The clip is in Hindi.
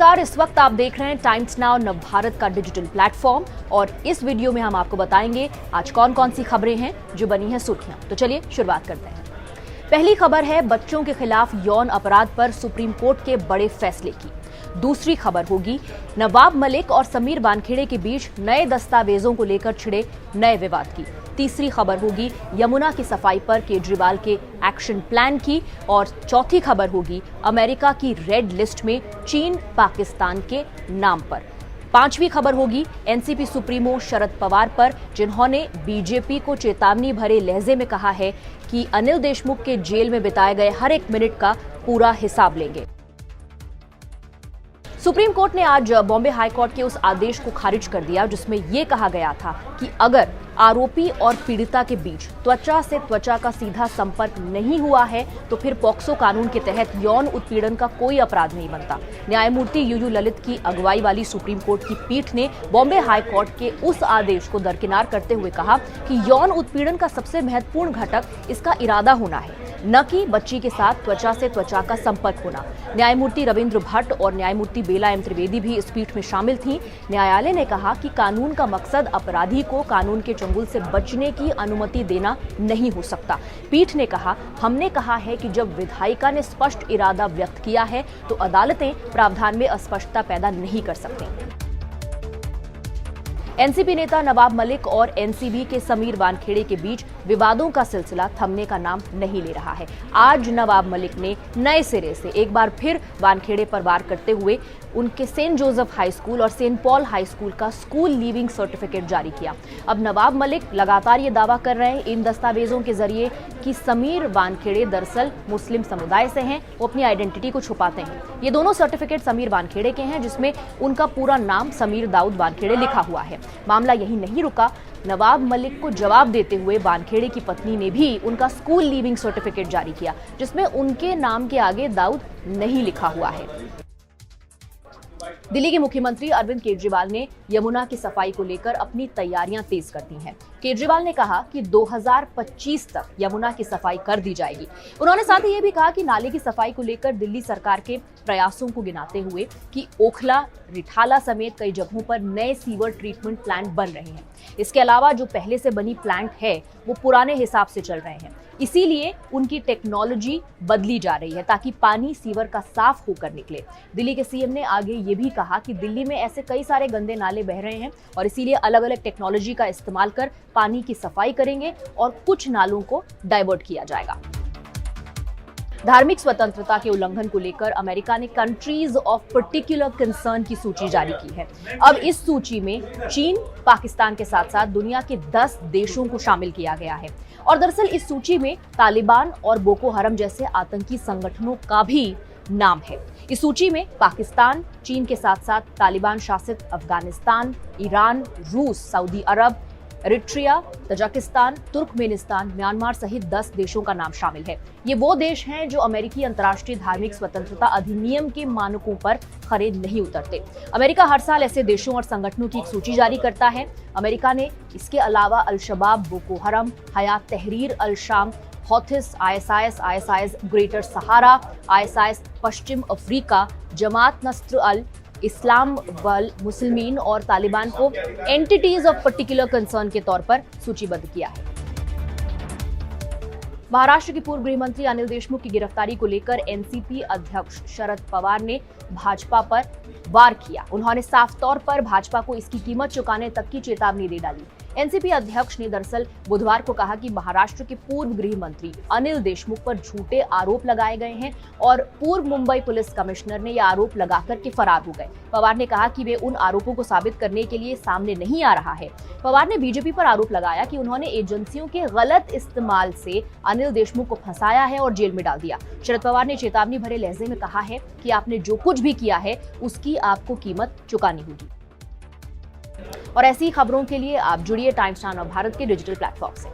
नमस्कार, इस वक्त आप देख रहे हैं टाइम्स नाउ नवभारत का डिजिटल प्लेटफॉर्म और इस वीडियो में हम आपको बताएंगे आज कौन कौन सी खबरें हैं जो बनी हैं सुर्खियां। तो चलिए शुरुआत करते हैं। पहली खबर है बच्चों के खिलाफ यौन अपराध पर सुप्रीम कोर्ट के बड़े फैसले की। दूसरी खबर होगी नवाब मलिक और समीर वानखेड़े के बीच नए दस्तावेजों को लेकर छिड़े नए विवाद की। तीसरी खबर होगी यमुना की सफाई पर केजरीवाल के एक्शन प्लान की। और चौथी खबर होगी अमेरिका की रेड लिस्ट में चीन पाकिस्तान के नाम पर। पांचवी खबर होगी एनसीपी सुप्रीमो शरद पवार पर, जिन्होंने बीजेपी को चेतावनी भरे लहजे में कहा है कि अनिल देशमुख के जेल में बिताए गए हर एक मिनट का पूरा हिसाब लेंगे। सुप्रीम कोर्ट ने आज बॉम्बे हाई कोर्ट के उस आदेश को खारिज कर दिया जिसमें यह कहा गया था कि अगर आरोपी और पीड़िता के बीच त्वचा से त्वचा का सीधा संपर्क नहीं हुआ है तो फिर पॉक्सो कानून के तहत यौन उत्पीड़न का कोई अपराध नहीं बनता। न्यायमूर्ति यूयू ललित की अगुवाई वाली सुप्रीम कोर्ट की पीठ ने बॉम्बे हाई कोर्ट के उस आदेश को दरकिनार करते हुए कहा कि यौन उत्पीड़न का सबसे महत्वपूर्ण घटक इसका इरादा होना है, न कि बच्ची के साथ त्वचा से त्वचा का संपर्क होना। न्यायमूर्ति रविंद्र भट्ट और न्यायमूर्ति बेला एम त्रिवेदी भी इस पीठ में शामिल थीं। न्यायालय ने कहा कि कानून का मकसद अपराधी को कानून के चंगुल से बचने की अनुमति देना नहीं हो सकता। पीठ ने कहा, हमने कहा है कि जब विधायिका ने स्पष्ट इरादा व्यक्त किया है तो अदालतें प्रावधान में अस्पष्टता पैदा नहीं कर सकती। एनसीपी नेता नवाब मलिक और एनसीबी के समीर वानखेड़े के बीच विवादों का सिलसिला थमने का नाम नहीं ले रहा है। आज नवाब मलिक ने नए सिरे से एक बार फिर वानखेड़े पर वार करते हुए उनके सेंट जोसेफ हाई स्कूल और सेंट पॉल हाई स्कूल का स्कूल लीविंग सर्टिफिकेट जारी किया। अब नवाब मलिक लगातार ये दावा कर रहे हैं इन दस्तावेजों के जरिए कि समीर वानखेड़े दरअसल मुस्लिम समुदाय से हैं, वो अपनी आइडेंटिटी को छुपाते हैं। ये दोनों सर्टिफिकेट समीर वानखेड़े के हैं जिसमें उनका पूरा नाम समीर दाऊद वानखेड़े लिखा हुआ है। मामला यही नहीं रुका, नवाब मलिक को जवाब देते हुए वानखेड़े की पत्नी ने भी उनका स्कूल लीविंग सर्टिफिकेट जारी किया जिसमें उनके नाम के आगे दाऊद नहीं लिखा हुआ है। दिल्ली के मुख्यमंत्री अरविंद केजरीवाल ने यमुना की सफाई को लेकर अपनी तैयारियां तेज कर दी हैं। केजरीवाल ने कहा कि 2025 तक यमुना की सफाई कर दी जाएगी। उन्होंने साथ ही ये भी कहा कि नाले की सफाई को लेकर दिल्ली सरकार के प्रयासों को गिनाते हुए कि ओखला, रिठाला समेत कई जगहों पर नए सीवर ट्रीटमेंट प्लांट बन रहे हैं। इसके अलावा जो पहले से बनी प्लांट है वो पुराने हिसाब से चल रहे हैं, इसीलिए उनकी टेक्नोलॉजी बदली जा रही है ताकि पानी सीवर का साफ होकर निकले। दिल्ली के सीएम ने आगे ये भी कहा कि दिल्ली में ऐसे कई सारे गंदे नाले बह रहे हैं और इसीलिए अलग अलग टेक्नोलॉजी का इस्तेमाल कर पानी की सफाई करेंगे और कुछ नालों को डाइवर्ट किया जाएगा। धार्मिक स्वतंत्रता के उल्लंघन को लेकर अमेरिका ने कंट्रीज ऑफ पर्टिकुलर कंसर्न की सूची जारी की है। अब इस सूची में चीन, पाकिस्तान के साथ साथ दुनिया के 10 देशों को शामिल किया गया है और दरअसल इस सूची में तालिबान और बोको हरम जैसे आतंकी संगठनों का भी नाम है। इस सूची में पाकिस्तान, चीन के साथ साथ तालिबान शासित अफगानिस्तान, ईरान, रूस, सऊदी अरब, एरिट्रिया, तजाकिस्तान, तुर्कमेनिस्तान, म्यांमार सहित 10 देशों का नाम शामिल है। ये वो देश हैं जो अमेरिकी अंतर्राष्ट्रीय धार्मिक स्वतंत्रता अधिनियम के मानकों पर खरे नहीं उतरते। अमेरिका हर साल ऐसे देशों और संगठनों की एक सूची जारी करता है। अमेरिका ने इसके अलावा अल शबाब, बोको हरम, हयात तहरीर अल शाम, हौथिस, आईएसआईएस ग्रेटर सहारा, आईएसआईएस पश्चिम अफ्रीका, जमात नस्र अल इस्लाम वल मुस्लिमीन और तालिबान को एंटिटीज ऑफ पर्टिकुलर कंसर्न के तौर पर सूचीबद्ध किया है। महाराष्ट्र के पूर्व गृह मंत्री अनिल देशमुख की गिरफ्तारी को लेकर एनसीपी अध्यक्ष शरद पवार ने भाजपा पर वार किया। उन्होंने साफ तौर पर भाजपा को इसकी कीमत चुकाने तक की चेतावनी दे डाली। एनसीपी अध्यक्ष ने दरअसल बुधवार को कहा कि महाराष्ट्र के पूर्व गृह मंत्री अनिल देशमुख पर झूठे आरोप लगाए गए हैं और पूर्व मुंबई पुलिस कमिश्नर ने यह आरोप लगाकर के फरार हो गए। पवार ने कहा कि वे उन आरोपों को साबित करने के लिए सामने नहीं आ रहा है। पवार ने बीजेपी पर आरोप लगाया कि उन्होंने एजेंसियों के गलत इस्तेमाल से अनिल देशमुख को फंसाया है और जेल में डाल दिया। शरद पवार ने चेतावनी भरे लहजे में कहा है कि आपने जो कुछ भी किया है उसकी आपको कीमत चुकानी होगी। और ऐसी खबरों के लिए आप जुड़िए टाइम्स नाउ भारत के डिजिटल प्लेटफॉर्म से।